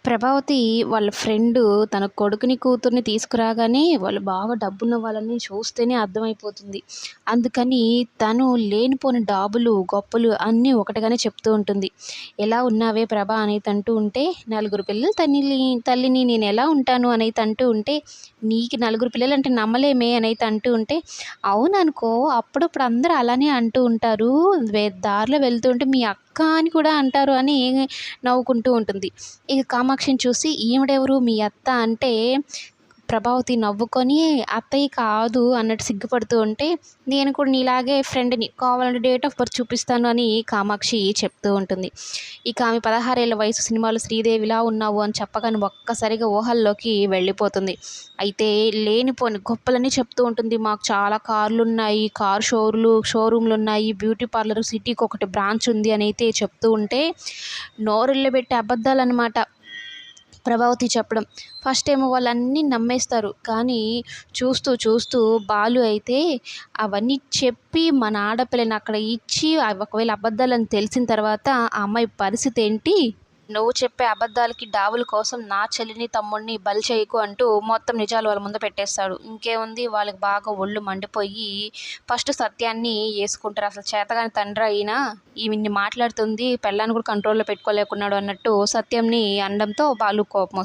ప్రభావతి వాళ్ళ ఫ్రెండు తన కొడుకుని, కూతుర్ని తీసుకురాగానే వాళ్ళు బాగా డబ్బున్న వాళ్ళని చూస్తేనే అర్థమైపోతుంది. అందుకని తను లేనిపోని డాబులు, గొప్పలు అన్నీ ఒకటిగానే చెప్తూ ఉంటుంది. "ఎలా ఉన్నావే ప్రభా" అనేతంటూ ఉంటే, "నలుగురు పిల్లల తల్లిని నేనెలా ఉంటాను" అనేతంటూ ఉంటే, "నీకు నలుగురు పిల్లలంటే నమ్మలేమే" అనైతే అంటూ ఉంటే, "అవుననుకో అప్పుడప్పుడు అందరూ అలానే అంటూ ఉంటారు. దారిలో వెళ్తూ ఉంటే మీ అక్క అని కూడా అంటారు" అని నవ్వుకుంటూ ఉంటుంది. ఇక కామాక్షిని చూసి ఈవిడెవరు మీ అత్త అంటే ప్రభావతి నవ్వుకొని అత్తయ్య కాదు అన్నట్టు సిగ్గుపడుతూ ఉంటే, నేను కూడా నీలాగే ఫ్రెండ్‌ని కావాలంటే డేట్ ఆఫ్ బర్త్ చూపిస్తాను అని కామాక్షి చెప్తూ ఉంటుంది. ఇక ఆమె 16 ఏళ్ల వయసు సినిమాలో శ్రీదేవిలా ఉన్నావు అని చెప్పగానే ఒక్కసారిగా ఊహల్లోకి వెళ్ళిపోతుంది. అయితే లేనిపోని గొప్పలన్నీ చెప్తూ ఉంటుంది. మాకు చాలా కార్లున్నాయి, కార్ షోరూమ్‌లున్నాయి, బ్యూటీ పార్లర్ సిటీకొకటి బ్రాంచ్ ఉంది అని అయితే చెప్తూ ఉంటే నోరెళ్ళబెట్టే అబద్ధాలనమాట. ప్రభావతి చెప్పడం. ఫస్ట్ ఏమో వాళ్ళన్నీ నమ్మేస్తారు. కానీ చూస్తూ బాలు అయితే అవన్నీ చెప్పి మన ఆడపిల్లని అక్కడ ఇచ్చి ఒకవేళ అబద్ధాలని తెలిసిన తర్వాత ఆ అమ్మాయి పరిస్థితి ఏంటి? నువ్వు చెప్పే అబద్ధాలకి, డావుల కోసం నా చెల్లిని, తమ్ముడిని బలి చేయకు అంటూ మొత్తం నిజాలు వాళ్ళ ముందు పెట్టేస్తాడు. ఇంకేముంది వాళ్ళకి బాగా ఒళ్ళు మండిపోయి ఫస్ట్ సత్యాన్ని యేసుకుంటారు. అసలు చేతగాని తండ్రి అయినా ఈమె ఇన్ని మాట్లాడుతుంది, పెళ్ళాన్ని కూడా కంట్రోల్‌లో పెట్టుకోలేకున్నాడు అన్నట్టు సత్యంని అనడంతో బాలుకి కోపమొస్తుంది.